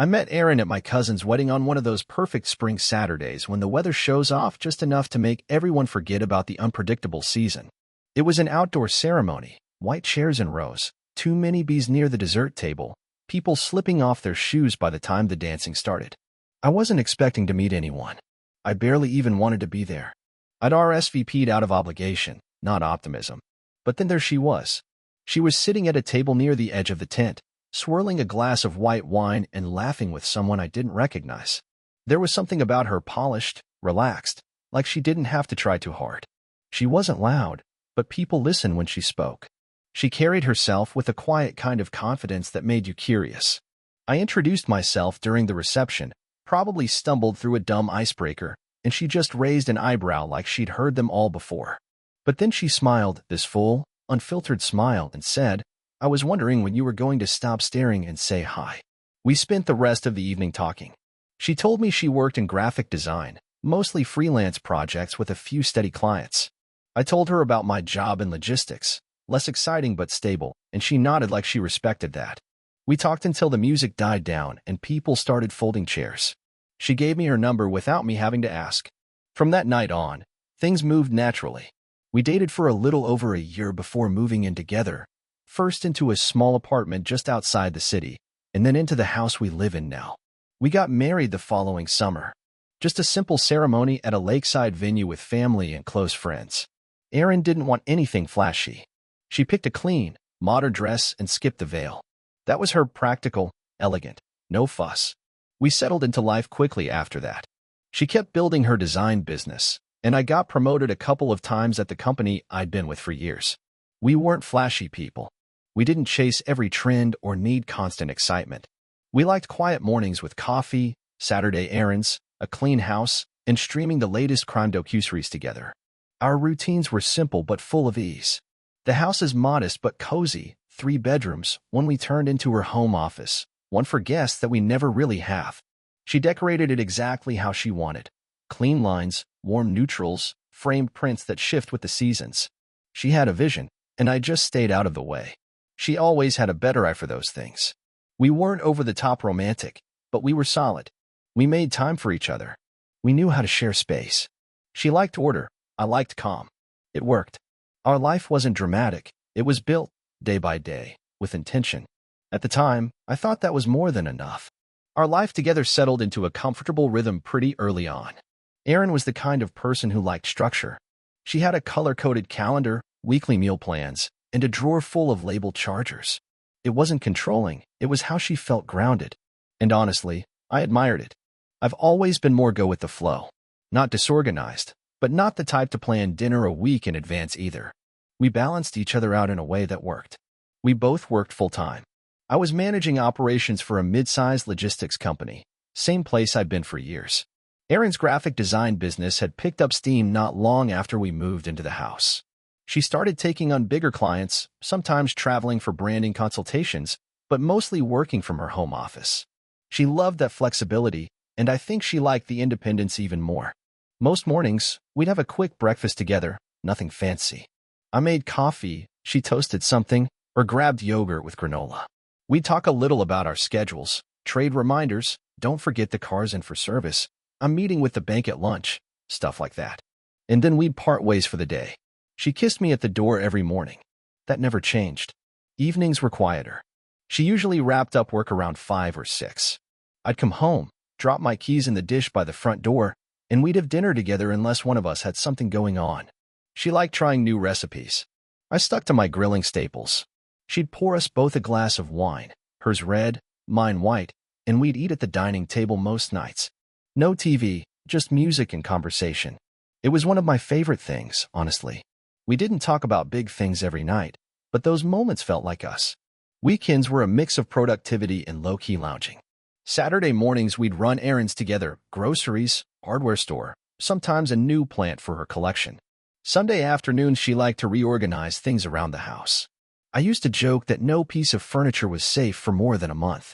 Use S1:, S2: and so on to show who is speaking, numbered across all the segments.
S1: I met Erin at my cousin's wedding on one of those perfect spring Saturdays when the weather shows off just enough to make everyone forget about the unpredictable season. It was an outdoor ceremony, white chairs in rows, too many bees near the dessert table, people slipping off their shoes by the time the dancing started. I wasn't expecting to meet anyone. I barely even wanted to be there. I'd RSVP'd out of obligation, not optimism. But then there she was. She was sitting at a table near the edge of the tent, swirling a glass of white wine and laughing with someone I didn't recognize. There was something about her polished, relaxed, like she didn't have to try too hard. She wasn't loud, but people listened when she spoke. She carried herself with a quiet kind of confidence that made you curious. I introduced myself during the reception, probably stumbled through a dumb icebreaker, and she just raised an eyebrow like she'd heard them all before. But then she smiled, this full, unfiltered smile, and said, "I was wondering when you were going to stop staring and say hi." We spent the rest of the evening talking. She told me she worked in graphic design, mostly freelance projects with a few steady clients. I told her about my job in logistics, less exciting but stable, and she nodded like she respected that. We talked until the music died down and people started folding chairs. She gave me her number without me having to ask. From that night on, things moved naturally. We dated for a little over a year before moving in together, first into a small apartment just outside the city, and then into the house we live in now. We got married the following summer. Just a simple ceremony at a lakeside venue with family and close friends. Erin didn't want anything flashy. She picked a clean, modern dress and skipped the veil. That was her: practical, elegant, no fuss. We settled into life quickly after that. She kept building her design business, and I got promoted a couple of times at the company I'd been with for years. We weren't flashy people. We didn't chase every trend or need constant excitement. We liked quiet mornings with coffee, Saturday errands, a clean house, and streaming the latest crime docuseries together. Our routines were simple but full of ease. The house is modest but cozy, 3 bedrooms, one we turned into her home office, one for guests that we never really have. She decorated it exactly how she wanted. Clean lines, warm neutrals, framed prints that shift with the seasons. She had a vision, and I just stayed out of the way. She always had a better eye for those things. We weren't over-the-top romantic, but we were solid. We made time for each other. We knew how to share space. She liked order, I liked calm. It worked. Our life wasn't dramatic, it was built, day by day, with intention. At the time, I thought that was more than enough. Our life together settled into a comfortable rhythm pretty early on. Erin was the kind of person who liked structure. She had a color-coded calendar, weekly meal plans, and a drawer full of labeled chargers. It wasn't controlling, it was how she felt grounded. And honestly, I admired it. I've always been more go with the flow. Not disorganized, but not the type to plan dinner a week in advance either. We balanced each other out in a way that worked. We both worked full-time. I was managing operations for a mid-sized logistics company, same place I'd been for years. Erin's graphic design business had picked up steam not long after we moved into the house. She started taking on bigger clients, sometimes traveling for branding consultations, but mostly working from her home office. She loved that flexibility, and I think she liked the independence even more. Most mornings, we'd have a quick breakfast together, nothing fancy. I made coffee, she toasted something, or grabbed yogurt with granola. We'd talk a little about our schedules, trade reminders, don't forget the car's in for service, I'm meeting with the bank at lunch, stuff like that. And then we'd part ways for the day. She kissed me at the door every morning. That never changed. Evenings were quieter. She usually wrapped up work around 5 or 6. I'd come home, drop my keys in the dish by the front door, and we'd have dinner together unless one of us had something going on. She liked trying new recipes. I stuck to my grilling staples. She'd pour us both a glass of wine, hers red, mine white, and we'd eat at the dining table most nights. No TV, just music and conversation. It was one of my favorite things, honestly. We didn't talk about big things every night, but those moments felt like us. Weekends were a mix of productivity and low-key lounging. Saturday mornings we'd run errands together, groceries, hardware store, sometimes a new plant for her collection. Sunday afternoons she liked to reorganize things around the house. I used to joke that no piece of furniture was safe for more than a month.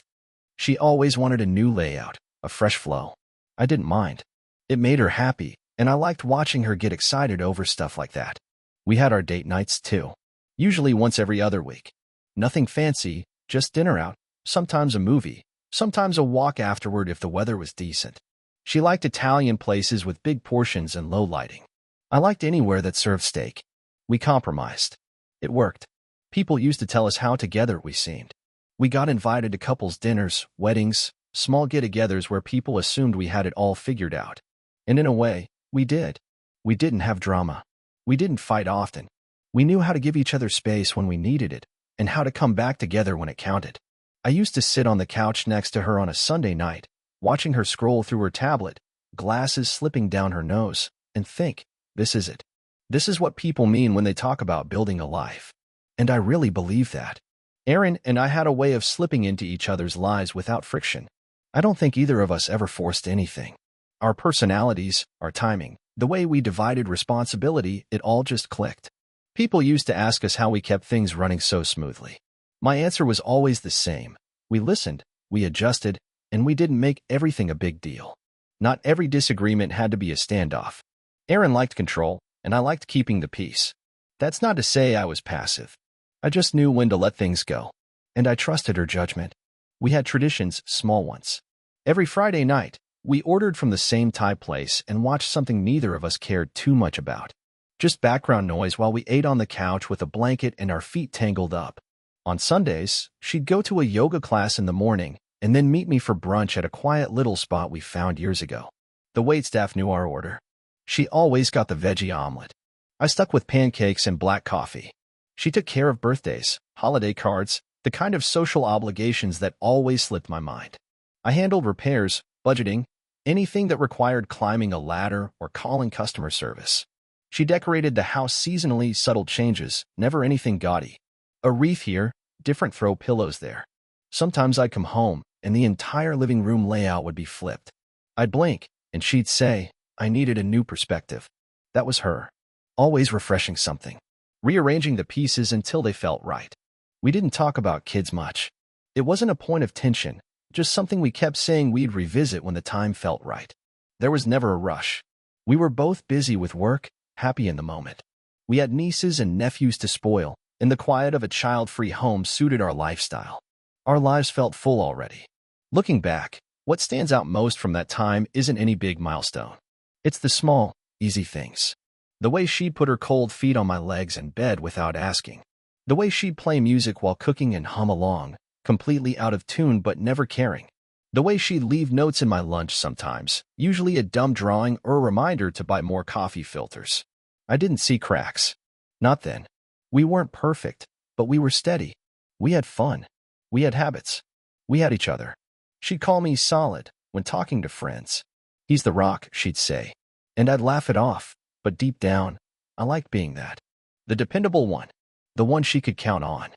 S1: She always wanted a new layout, a fresh flow. I didn't mind. It made her happy, and I liked watching her get excited over stuff like that. We had our date nights too, usually once every other week. Nothing fancy, just dinner out, sometimes a movie, Sometimes a walk afterward if the weather was decent. She liked Italian places with big portions and low lighting. I liked anywhere that served steak. We compromised. It worked. People used to tell us how together we seemed. We got invited to couples' dinners, weddings, small get-togethers where people assumed we had it all figured out. And in a way, we did. We didn't have drama. We didn't fight often. We knew how to give each other space when we needed it, and how to come back together when it counted. I used to sit on the couch next to her on a Sunday night, watching her scroll through her tablet, glasses slipping down her nose, and think, this is it. This is what people mean when they talk about building a life. And I really believe that. Erin and I had a way of slipping into each other's lives without friction. I don't think either of us ever forced anything. Our personalities, our timing, the way we divided responsibility, it all just clicked. People used to ask us how we kept things running so smoothly. My answer was always the same. We listened, we adjusted, and we didn't make everything a big deal. Not every disagreement had to be a standoff. Erin liked control, and I liked keeping the peace. That's not to say I was passive. I just knew when to let things go. And I trusted her judgment. We had traditions, small ones. Every Friday night, we ordered from the same Thai place and watched something neither of us cared too much about. Just background noise while we ate on the couch with a blanket and our feet tangled up. On Sundays, she'd go to a yoga class in the morning and then meet me for brunch at a quiet little spot we found years ago. The waitstaff knew our order. She always got the veggie omelet. I stuck with pancakes and black coffee. She took care of birthdays, holiday cards, the kind of social obligations that always slipped my mind. I handled repairs, budgeting, anything that required climbing a ladder or calling customer service. She decorated the house seasonally, subtle changes, never anything gaudy. A wreath here, different throw pillows there. Sometimes I'd come home, and the entire living room layout would be flipped. I'd blink, and she'd say, I needed a new perspective. That was her. Always refreshing something. Rearranging the pieces until they felt right. We didn't talk about kids much. It wasn't a point of tension, just something we kept saying we'd revisit when the time felt right. There was never a rush. We were both busy with work, happy in the moment. We had nieces and nephews to spoil, and the quiet of a child-free home suited our lifestyle. Our lives felt full already. Looking back, what stands out most from that time isn't any big milestone. It's the small, easy things. The way she'd put her cold feet on my legs in bed without asking. The way she'd play music while cooking and hum along, completely out of tune but never caring. The way she'd leave notes in my lunch sometimes, usually a dumb drawing or a reminder to buy more coffee filters. I didn't see cracks. Not then. We weren't perfect, but we were steady. We had fun. We had habits. We had each other. She'd call me solid when talking to friends. He's the rock, she'd say. And I'd laugh it off, but deep down, I liked being that. The dependable one. The one she could count on.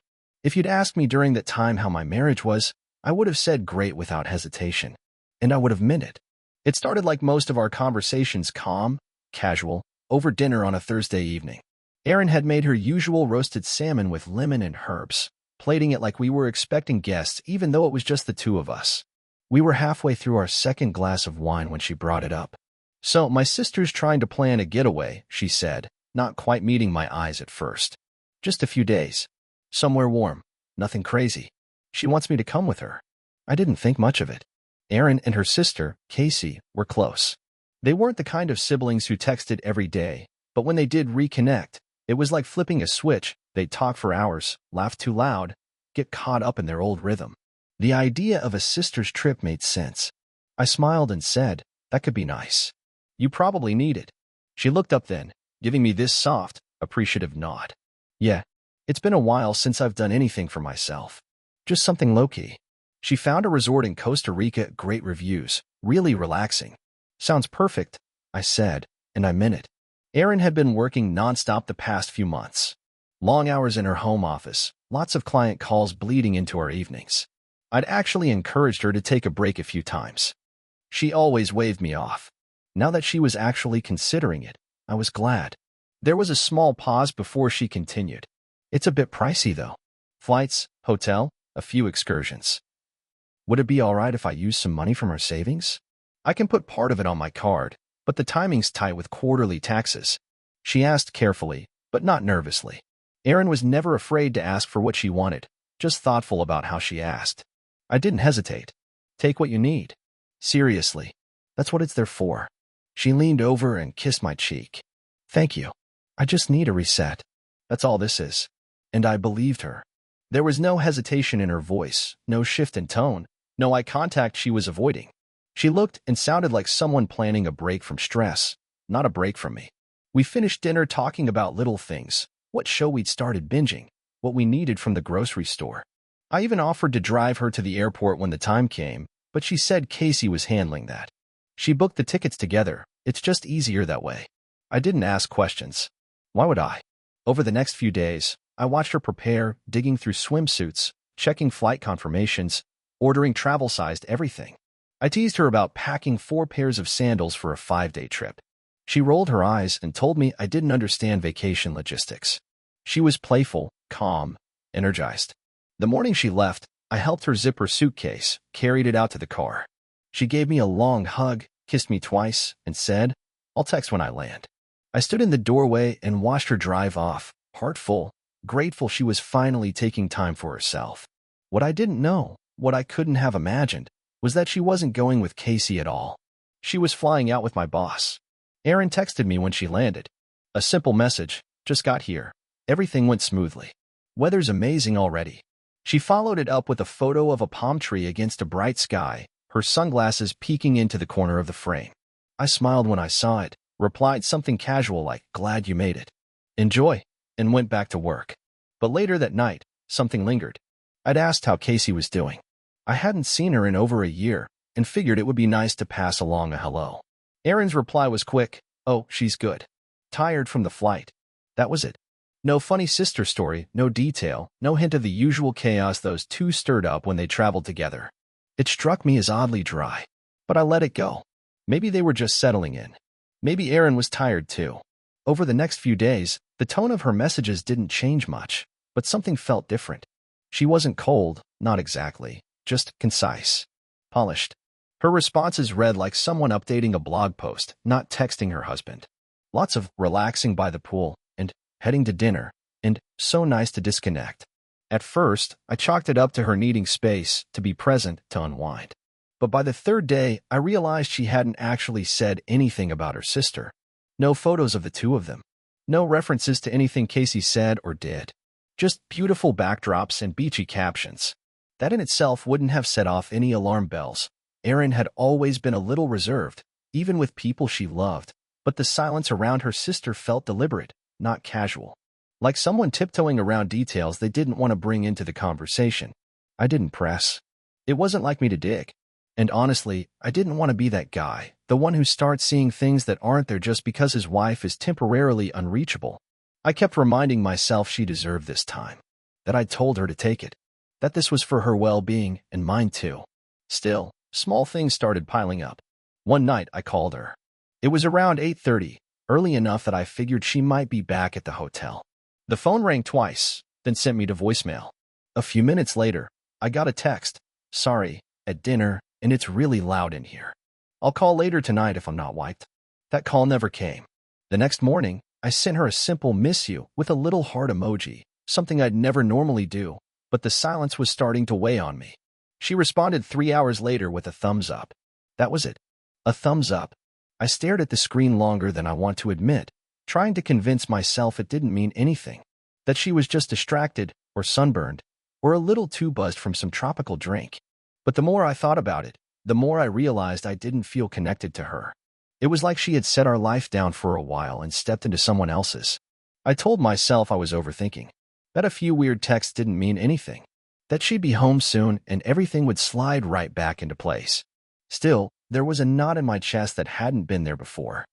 S1: If you'd asked me during that time how my marriage was, I would have said great without hesitation. And I would have meant it. It started like most of our conversations, calm, casual, over dinner on a Thursday evening. Erin had made her usual roasted salmon with lemon and herbs, plating it like we were expecting guests even though it was just the two of us. We were halfway through our second glass of wine when she brought it up. So, my sister's trying to plan a getaway, she said, not quite meeting my eyes at first. Just a few days. Somewhere warm. Nothing crazy. She wants me to come with her. I didn't think much of it. Erin and her sister, Casey, were close. They weren't the kind of siblings who texted every day, but when they did reconnect, it was like flipping a switch. They'd talk for hours, laugh too loud, get caught up in their old rhythm. The idea of a sister's trip made sense. I smiled and said, that could be nice. You probably need it. She looked up then, giving me this soft, appreciative nod. Yeah, it's been a while since I've done anything for myself. Just something low-key. She found a resort in Costa Rica, great reviews, really relaxing. Sounds perfect, I said, and I meant it. Erin had been working nonstop the past few months. Long hours in her home office, lots of client calls bleeding into our evenings. I'd actually encouraged her to take a break a few times. She always waved me off. Now that she was actually considering it, I was glad. There was a small pause before she continued. It's a bit pricey, though. Flights, hotel, a few excursions. Would it be all right if I used some money from our savings? I can put part of it on my card, but the timing's tight with quarterly taxes. She asked carefully, but not nervously. Erin was never afraid to ask for what she wanted, just thoughtful about how she asked. I didn't hesitate. Take what you need. Seriously. That's what it's there for. She leaned over and kissed my cheek. Thank you. I just need a reset. That's all this is. And I believed her. There was no hesitation in her voice, no shift in tone, no eye contact she was avoiding. She looked and sounded like someone planning a break from stress, not a break from me. We finished dinner talking about little things, what show we'd started binging, what we needed from the grocery store. I even offered to drive her to the airport when the time came, but she said Casey was handling that. She booked the tickets together. It's just easier that way. I didn't ask questions. Why would I? Over the next few days, I watched her prepare, digging through swimsuits, checking flight confirmations, ordering travel-sized everything. I teased her about packing 4 pairs of sandals for a 5-day trip. She rolled her eyes and told me I didn't understand vacation logistics. She was playful, calm, energized. The morning she left, I helped her zip her suitcase, carried it out to the car. She gave me a long hug, kissed me twice, and said, "I'll text when I land." I stood in the doorway and watched her drive off, heart full, grateful she was finally taking time for herself. What I didn't know, what I couldn't have imagined, was that she wasn't going with Casey at all. She was flying out with my boss. Erin texted me when she landed. A simple message, "Just got here. Everything went smoothly. Weather's amazing already." She followed it up with a photo of a palm tree against a bright sky, her sunglasses peeking into the corner of the frame. I smiled when I saw it, replied something casual like, "Glad you made it. Enjoy," and went back to work. But later that night, something lingered. I'd asked how Casey was doing. I hadn't seen her in over a year, and figured it would be nice to pass along a hello. Erin's reply was quick, "Oh, she's good. Tired from the flight." That was it. No funny sister story, no detail, no hint of the usual chaos those two stirred up when they traveled together. It struck me as oddly dry, but I let it go. Maybe they were just settling in. Maybe Erin was tired too. Over the next few days, the tone of her messages didn't change much, but something felt different. She wasn't cold, not exactly, just concise, polished. Her responses read like someone updating a blog post, not texting her husband. Lots of relaxing by the pool, and heading to dinner, and so nice to disconnect. At first, I chalked it up to her needing space, to be present, to unwind. But by the 3rd day, I realized she hadn't actually said anything about her sister. No photos of the two of them. No references to anything Casey said or did. Just beautiful backdrops and beachy captions. That in itself wouldn't have set off any alarm bells. Erin had always been a little reserved, even with people she loved, but the silence around her sister felt deliberate, not casual. Like someone tiptoeing around details they didn't want to bring into the conversation. I didn't press. It wasn't like me to dig. And honestly, I didn't want to be that guy, the one who starts seeing things that aren't there just because his wife is temporarily unreachable. I kept reminding myself she deserved this time, that I'd told her to take it, that this was for her well-being and mine too. Still, small things started piling up. One night, I called her. It was around 8:30, early enough that I figured she might be back at the hotel. The phone rang twice, then sent me to voicemail. A few minutes later, I got a text, "Sorry, at dinner, and it's really loud in here. I'll call later tonight if I'm not wiped." That call never came. The next morning, I sent her a simple "miss you" with a little heart emoji, something I'd never normally do, but the silence was starting to weigh on me. She responded 3 hours later with a thumbs up. That was it. A thumbs up. I stared at the screen longer than I want to admit, trying to convince myself it didn't mean anything, that she was just distracted, or sunburned, or a little too buzzed from some tropical drink. But the more I thought about it, the more I realized I didn't feel connected to her. It was like she had set our life down for a while and stepped into someone else's. I told myself I was overthinking, that a few weird texts didn't mean anything, that she'd be home soon and everything would slide right back into place. Still, there was a knot in my chest that hadn't been there before,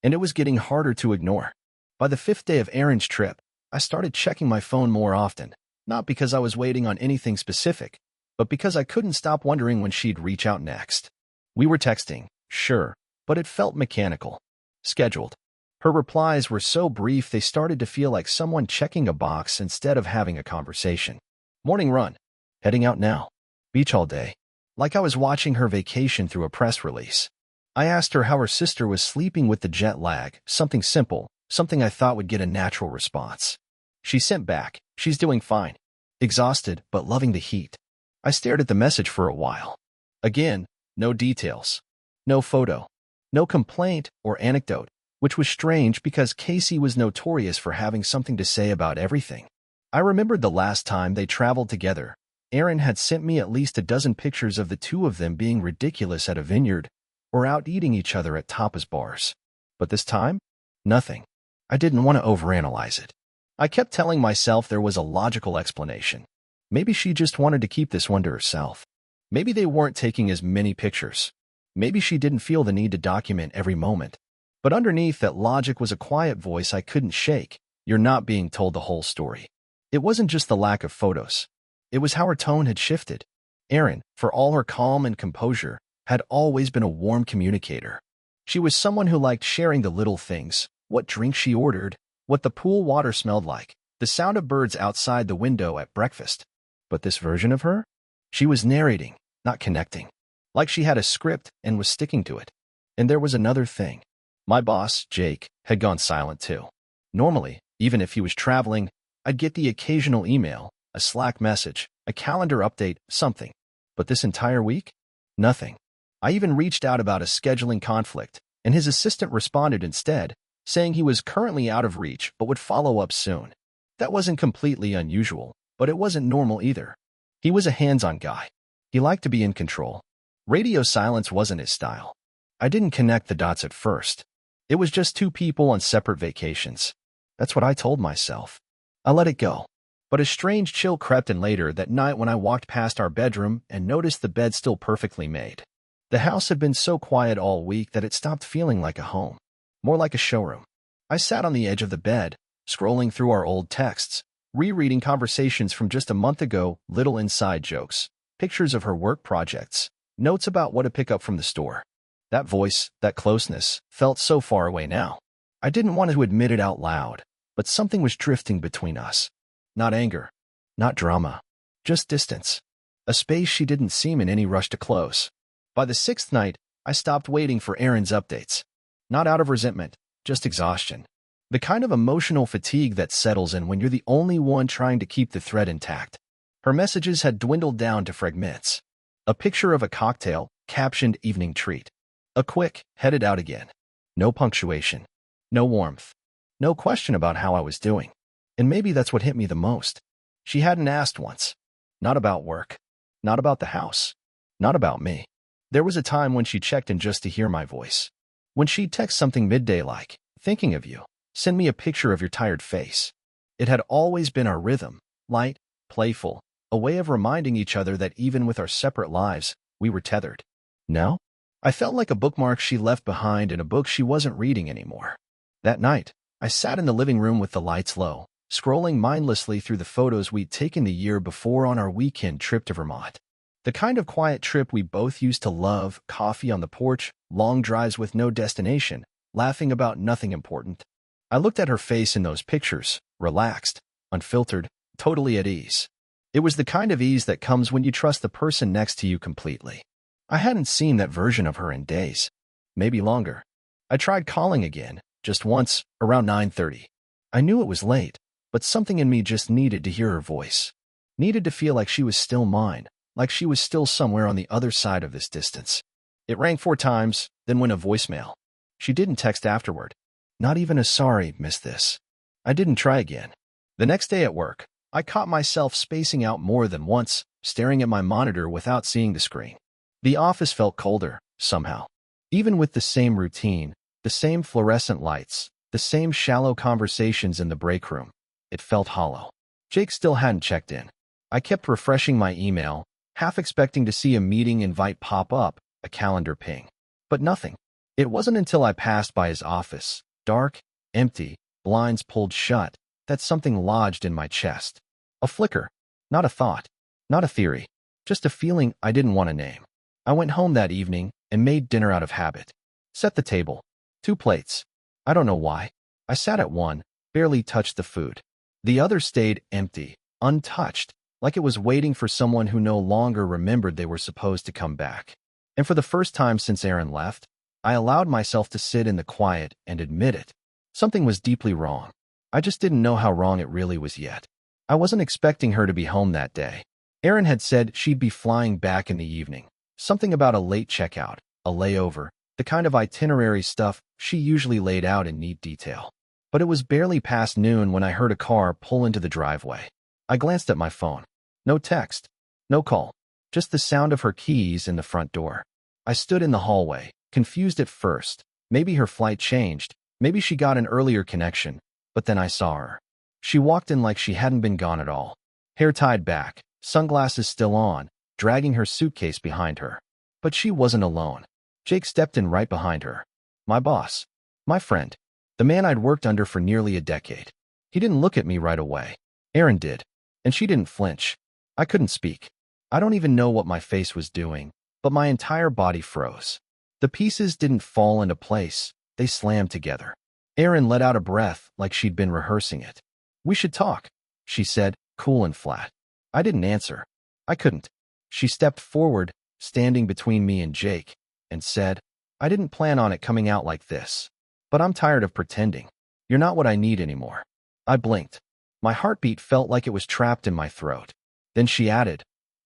S1: and it was getting harder to ignore. By the 5th day of Erin's trip, I started checking my phone more often, not because I was waiting on anything specific, but because I couldn't stop wondering when she'd reach out next. We were texting, sure, but it felt mechanical, scheduled. Her replies were so brief they started to feel like someone checking a box instead of having a conversation. Morning run. Heading out now. Beach all day. Like I was watching her vacation through a press release. I asked her how her sister was sleeping with the jet lag, something simple, something I thought would get a natural response. She sent back, "She's doing fine. Exhausted, but loving the heat." I stared at the message for a while. Again, no details. No photo. No complaint or anecdote, which was strange because Casey was notorious for having something to say about everything. I remembered the last time they traveled together. Aaron had sent me at least a dozen pictures of the two of them being ridiculous at a vineyard or out eating each other at tapas bars. But this time, nothing. I didn't want to overanalyze it. I kept telling myself there was a logical explanation. Maybe she just wanted to keep this one to herself. Maybe they weren't taking as many pictures. Maybe she didn't feel the need to document every moment. But underneath that logic was a quiet voice I couldn't shake. You're not being told the whole story. It wasn't just the lack of photos. It was how her tone had shifted. Erin, for all her calm and composure, had always been a warm communicator. She was someone who liked sharing the little things, what drink she ordered, what the pool water smelled like, the sound of birds outside the window at breakfast. But this version of her? She was narrating, not connecting. Like she had a script and was sticking to it. And there was another thing. My boss, Jake, had gone silent too. Normally, even if he was traveling, I'd get the occasional email, a Slack message, a calendar update, something. But this entire week? Nothing. I even reached out about a scheduling conflict, and his assistant responded instead, saying he was currently out of reach but would follow up soon. That wasn't completely unusual, but it wasn't normal either. He was a hands-on guy. He liked to be in control. Radio silence wasn't his style. I didn't connect the dots at first. It was just two people on separate vacations. That's what I told myself. I let it go. But a strange chill crept in later that night when I walked past our bedroom and noticed the bed still perfectly made. The house had been so quiet all week that it stopped feeling like a home, more like a showroom. I sat on the edge of the bed, scrolling through our old texts, rereading conversations from just a month ago, little inside jokes, pictures of her work projects, notes about what to pick up from the store. That voice, that closeness, felt so far away now. I didn't want to admit it out loud, but something was drifting between us. Not anger, not drama, just distance. A space she didn't seem in any rush to close. By the sixth night, I stopped waiting for Erin's updates. Not out of resentment, just exhaustion. The kind of emotional fatigue that settles in when you're the only one trying to keep the thread intact. Her messages had dwindled down to fragments. A picture of a cocktail, captioned evening treat. A quick, headed out again. No punctuation. No warmth. No question about how I was doing. And maybe that's what hit me the most. She hadn't asked once. Not about work. Not about the house. Not about me. There was a time when she checked in just to hear my voice. When she'd text something midday like, thinking of you, send me a picture of your tired face. It had always been our rhythm, light, playful, a way of reminding each other that even with our separate lives, we were tethered. Now, I felt like a bookmark she left behind in a book she wasn't reading anymore. That night, I sat in the living room with the lights low, scrolling mindlessly through the photos we'd taken the year before on our weekend trip to Vermont. The kind of quiet trip we both used to love, coffee on the porch, long drives with no destination, laughing about nothing important. I looked at her face in those pictures, relaxed, unfiltered, totally at ease. It was the kind of ease that comes when you trust the person next to you completely. I hadn't seen that version of her in days, maybe longer. I tried calling again, just once, around 9:30. I knew it was late, but something in me just needed to hear her voice. Needed to feel like she was still mine, like she was still somewhere on the other side of this distance. It rang 4 times, then went a voicemail. She didn't text afterward. Not even a sorry, missed this. I didn't try again. The next day at work, I caught myself spacing out more than once, staring at my monitor without seeing the screen. The office felt colder, somehow. Even with the same routine, the same fluorescent lights, the same shallow conversations in the break room, it felt hollow. Jake still hadn't checked in. I kept refreshing my email, half expecting to see a meeting invite pop up, a calendar ping. But nothing. It wasn't until I passed by his office, dark, empty, blinds pulled shut, that something lodged in my chest. A flicker. Not a thought. Not a theory. Just a feeling I didn't want to name. I went home that evening and made dinner out of habit. Set the table. 2 plates. I don't know why. I sat at one, barely touched the food. The other stayed empty, untouched, like it was waiting for someone who no longer remembered they were supposed to come back. And for the first time since Erin left, I allowed myself to sit in the quiet and admit it. Something was deeply wrong. I just didn't know how wrong it really was yet. I wasn't expecting her to be home that day. Erin had said she'd be flying back in the evening, Something about a late checkout, a layover, the kind of itinerary stuff she usually laid out in neat detail. But it was barely past noon when I heard a car pull into the driveway. I glanced at my phone. No text. No call. Just the sound of her keys in the front door. I stood in the hallway, confused at first. Maybe her flight changed. Maybe she got an earlier connection. But then I saw her. She walked in like she hadn't been gone at all. Hair tied back, sunglasses still on, dragging her suitcase behind her. But she wasn't alone. Jake stepped in right behind her. My boss. My friend. The man I'd worked under for nearly a decade. He didn't look at me right away. Erin did. And she didn't flinch. I couldn't speak. I don't even know what my face was doing, but my entire body froze. The pieces didn't fall into place. They slammed together. Erin let out a breath like she'd been rehearsing it. We should talk, she said, cool and flat. I didn't answer. I couldn't. She stepped forward, standing between me and Jake, and said, I didn't plan on it coming out like this. But I'm tired of pretending. You're not what I need anymore. I blinked. My heartbeat felt like it was trapped in my throat. Then she added,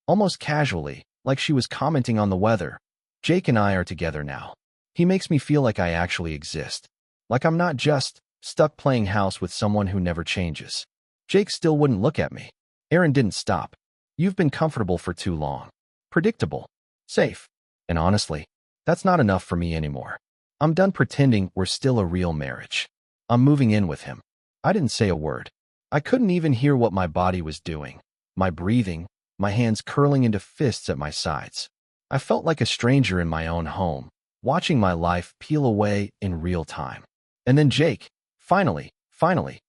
S1: almost casually, like she was commenting on the weather, Jake and I are together now. He makes me feel like I actually exist. Like I'm not just stuck playing house with someone who never changes. Jake still wouldn't look at me. Erin didn't stop. You've been comfortable for too long. Predictable. Safe. And honestly, that's not enough for me anymore. I'm done pretending we're still a real marriage. I'm moving in with him. I didn't say a word. I couldn't even hear what my body was doing. My breathing, my hands curling into fists at my sides. I felt like a stranger in my own home, watching my life peel away in real time. And then Jake, finally,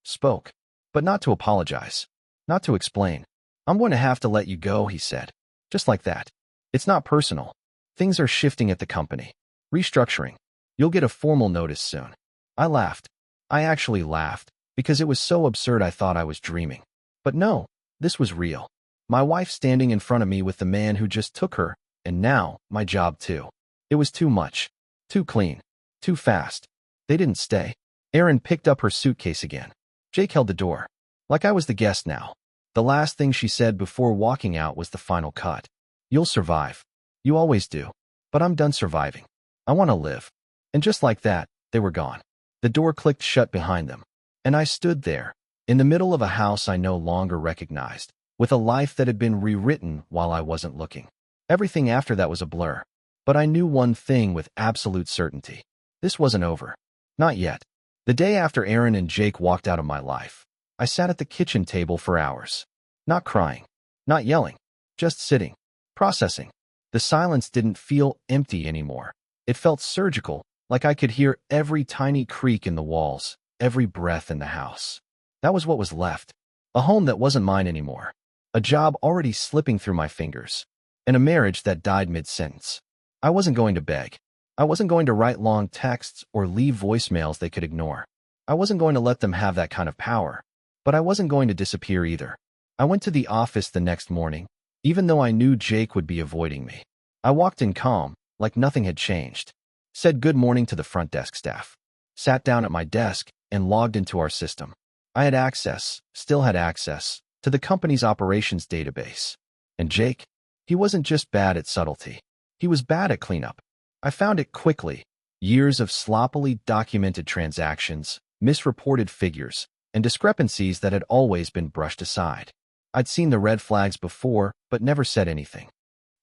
S1: spoke. But not to apologize. Not to explain. I'm going to have to let you go, he said. Just like that. It's not personal. Things are shifting at the company. Restructuring. You'll get a formal notice soon. I laughed. I actually laughed, because it was so absurd I thought I was dreaming. But no, this was real. My wife standing in front of me with the man who just took her, and now, my job too. It was too much. Too clean. Too fast. They didn't stay. Erin picked up her suitcase again. Jake held the door. Like I was the guest now. The last thing she said before walking out was the final cut. You'll survive. You always do. But I'm done surviving. I want to live. And just like that, they were gone. The door clicked shut behind them. And I stood there, in the middle of a house I no longer recognized, with a life that had been rewritten while I wasn't looking. Everything after that was a blur. But I knew one thing with absolute certainty. This wasn't over. Not yet. The day after Erin and Jake walked out of my life, I sat at the kitchen table for hours. Not crying. Not yelling. Just sitting. Processing. The silence didn't feel empty anymore. It felt surgical, like I could hear every tiny creak in the walls, every breath in the house. That was what was left. A home that wasn't mine anymore. A job already slipping through my fingers. And a marriage that died mid-sentence. I wasn't going to beg. I wasn't going to write long texts or leave voicemails they could ignore. I wasn't going to let them have that kind of power. But I wasn't going to disappear either. I went to the office the next morning, even though I knew Jake would be avoiding me. I walked in calm, like nothing had changed. Said good morning to the front desk staff. Sat down at my desk and logged into our system. I had access, still had access, to the company's operations database. And Jake? He wasn't just bad at subtlety. He was bad at cleanup. I found it quickly. Years of sloppily documented transactions, misreported figures, and discrepancies that had always been brushed aside. I'd seen the red flags before, but never said anything.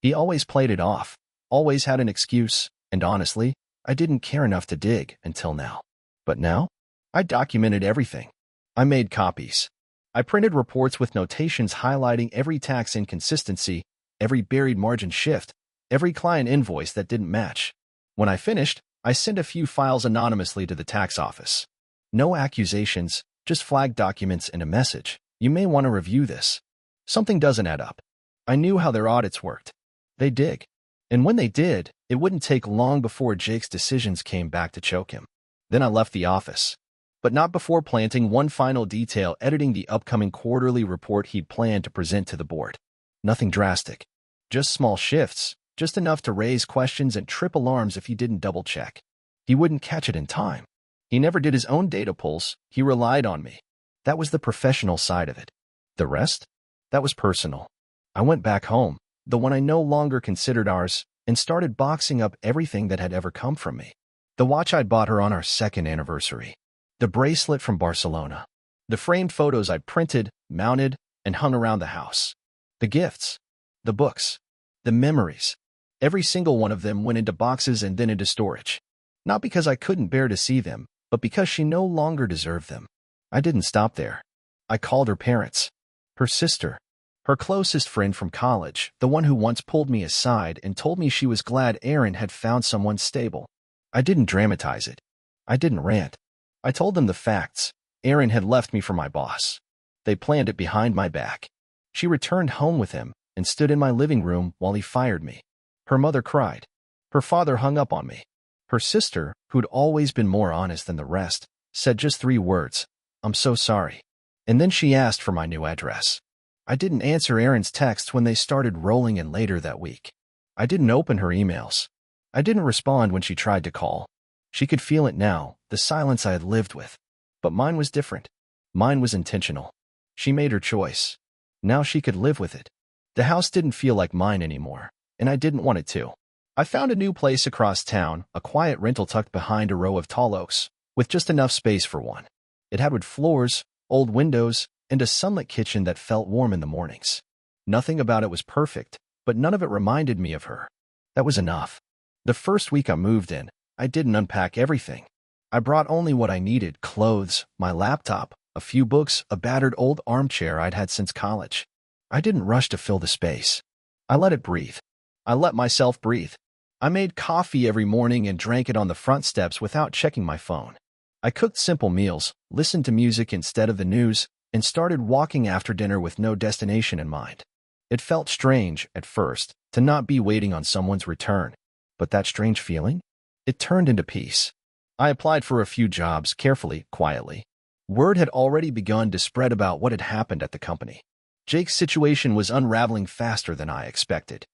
S1: He always played it off, always had an excuse, and honestly, I didn't care enough to dig until now. But now, I documented everything. I made copies. I printed reports with notations highlighting every tax inconsistency, every buried margin shift, every client invoice that didn't match. When I finished, I sent a few files anonymously to the tax office. No accusations, just flagged documents and a message. You may want to review this. Something doesn't add up. I knew how their audits worked. They dig. And when they did, it wouldn't take long before Jake's decisions came back to choke him. Then I left the office. But not before planting one final detail editing the upcoming quarterly report he'd planned to present to the board. Nothing drastic. Just small shifts, just enough to raise questions and trip alarms if he didn't double-check. He wouldn't catch it in time. He never did his own data pulls. He relied on me. That was the professional side of it. The rest? That was personal. I went back home, the one I no longer considered ours, and started boxing up everything that had ever come from me. The watch I'd bought her on our second anniversary, the bracelet from Barcelona, the framed photos I'd printed, mounted, and hung around the house, the gifts, the books, the memories. Every single one of them went into boxes and then into storage. Not because I couldn't bear to see them, but because she no longer deserved them. I didn't stop there. I called her parents, her sister, her closest friend from college, the one who once pulled me aside and told me she was glad Erin had found someone stable. I didn't dramatize it. I didn't rant. I told them the facts. Erin had left me for my boss. They planned it behind my back. She returned home with him and stood in my living room while he fired me. Her mother cried. Her father hung up on me. Her sister, who'd always been more honest than the rest, said just 3 words, "I'm so sorry." And then she asked for my new address. I didn't answer Erin's texts when they started rolling in later that week. I didn't open her emails. I didn't respond when she tried to call. She could feel it now, the silence I had lived with. But mine was different. Mine was intentional. She made her choice. Now she could live with it. The house didn't feel like mine anymore, and I didn't want it to. I found a new place across town, a quiet rental tucked behind a row of tall oaks, with just enough space for one. It had wood floors, old windows, and a sunlit kitchen that felt warm in the mornings. Nothing about it was perfect, but none of it reminded me of her. That was enough. The first week I moved in, I didn't unpack everything. I brought only what I needed: clothes, my laptop, a few books, a battered old armchair I'd had since college. I didn't rush to fill the space. I let it breathe. I let myself breathe. I made coffee every morning and drank it on the front steps without checking my phone. I cooked simple meals, listened to music instead of the news, and started walking after dinner with no destination in mind. It felt strange, at first, to not be waiting on someone's return. But that strange feeling? It turned into peace. I applied for a few jobs, carefully, quietly. Word had already begun to spread about what had happened at the company. Jake's situation was unraveling faster than I expected.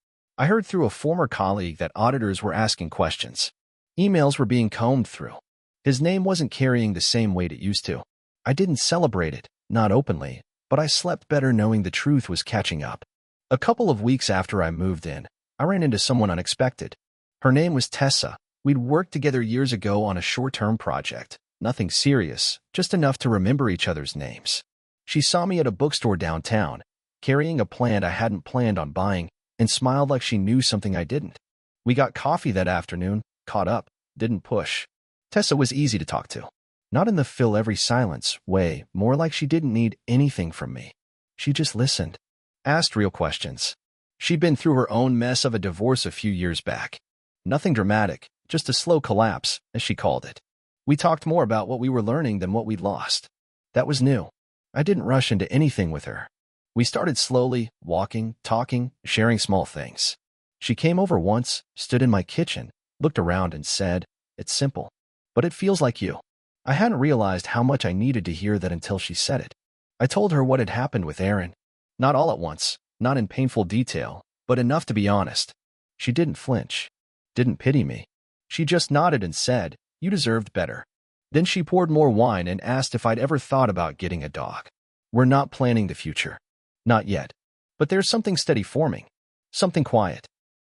S1: I heard through a former colleague that auditors were asking questions. Emails were being combed through. His name wasn't carrying the same weight it used to. I didn't celebrate it, not openly, but I slept better knowing the truth was catching up. A couple of weeks after I moved in, I ran into someone unexpected. Her name was Tessa. We'd worked together years ago on a short-term project. Nothing serious, just enough to remember each other's names. She saw me at a bookstore downtown, carrying a plant I hadn't planned on buying, and smiled like she knew something I didn't. We got coffee that afternoon, caught up, didn't push. Tessa was easy to talk to. Not in the fill every silence way, more like she didn't need anything from me. She just listened, asked real questions. She'd been through her own mess of a divorce a few years back. Nothing dramatic, just a slow collapse, as she called it. We talked more about what we were learning than what we'd lost. That was new. I didn't rush into anything with her. We started slowly, walking, talking, sharing small things. She came over once, stood in my kitchen, looked around and said, "It's simple, but it feels like you." I hadn't realized how much I needed to hear that until she said it. I told her what had happened with Erin. Not all at once, not in painful detail, but enough to be honest. She didn't flinch, didn't pity me. She just nodded and said, "You deserved better." Then she poured more wine and asked if I'd ever thought about getting a dog. We're not planning the future. Not yet. But there's something steady forming. Something quiet.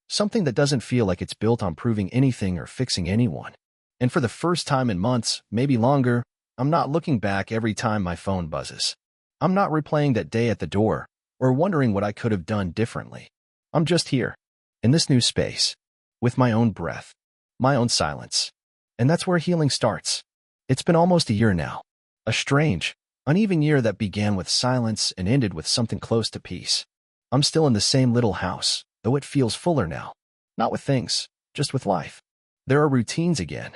S1: Something that doesn't feel like it's built on proving anything or fixing anyone. And for the first time in months, maybe longer, I'm not looking back every time my phone buzzes. I'm not replaying that day at the door, or wondering what I could have done differently. I'm just here, in this new space, with my own breath, my own silence. And that's where healing starts. It's been almost a year now. A strange, uneven year that began with silence and ended with something close to peace. I'm still in the same little house, though it feels fuller now. Not with things, just with life. There are routines again.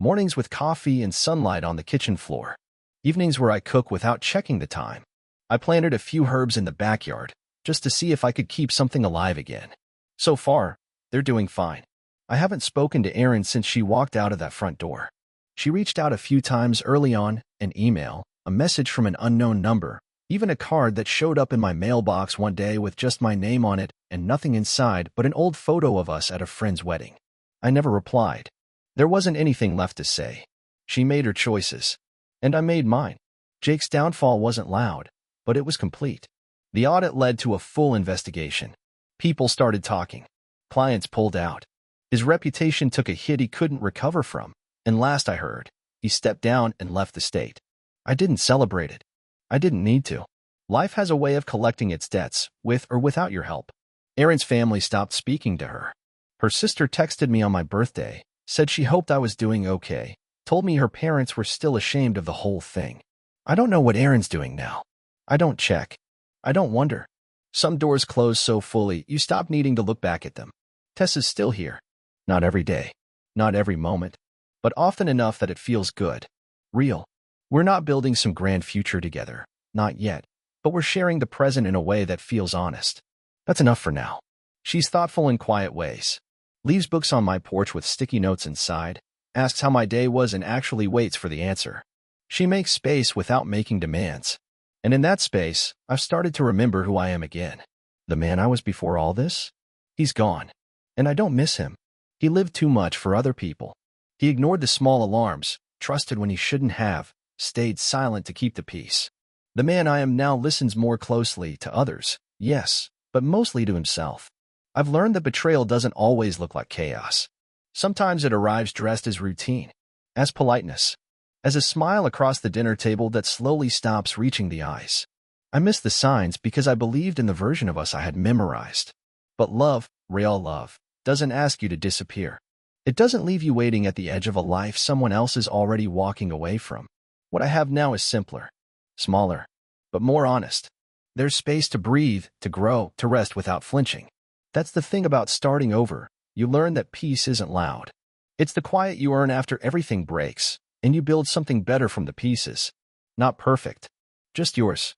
S1: Mornings with coffee and sunlight on the kitchen floor. Evenings where I cook without checking the time. I planted a few herbs in the backyard, just to see if I could keep something alive again. So far, they're doing fine. I haven't spoken to Erin since she walked out of that front door. She reached out a few times early on, an email, a message from an unknown number, even a card that showed up in my mailbox one day with just my name on it and nothing inside but an old photo of us at a friend's wedding. I never replied. There wasn't anything left to say. She made her choices, and I made mine. Jake's downfall wasn't loud, but it was complete. The audit led to a full investigation. People started talking. Clients pulled out. His reputation took a hit he couldn't recover from. And last I heard, he stepped down and left the state. I didn't celebrate it. I didn't need to. Life has a way of collecting its debts, with or without your help. Erin's family stopped speaking to her. Her sister texted me on my birthday, said she hoped I was doing okay, told me her parents were still ashamed of the whole thing. I don't know what Erin's doing now. I don't check. I don't wonder. Some doors close so fully, you stop needing to look back at them. Tessa's still here. Not every day. Not every moment. But often enough that it feels good. Real. We're not building some grand future together. Not yet. But we're sharing the present in a way that feels honest. That's enough for now. She's thoughtful in quiet ways. Leaves books on my porch with sticky notes inside. Asks how my day was and actually waits for the answer. She makes space without making demands. And in that space, I've started to remember who I am again. The man I was before all this? He's gone. And I don't miss him. He lived too much for other people. He ignored the small alarms, trusted when he shouldn't have, stayed silent to keep the peace. The man I am now listens more closely to others, yes, but mostly to himself. I've learned that betrayal doesn't always look like chaos. Sometimes it arrives dressed as routine, as politeness, as a smile across the dinner table that slowly stops reaching the eyes. I miss the signs because I believed in the version of us I had memorized. But love, real love, doesn't ask you to disappear. It doesn't leave you waiting at the edge of a life someone else is already walking away from. What I have now is simpler, smaller, but more honest. There's space to breathe, to grow, to rest without flinching. That's the thing about starting over. You learn that peace isn't loud. It's the quiet you earn after everything breaks, and you build something better from the pieces. Not perfect, just yours.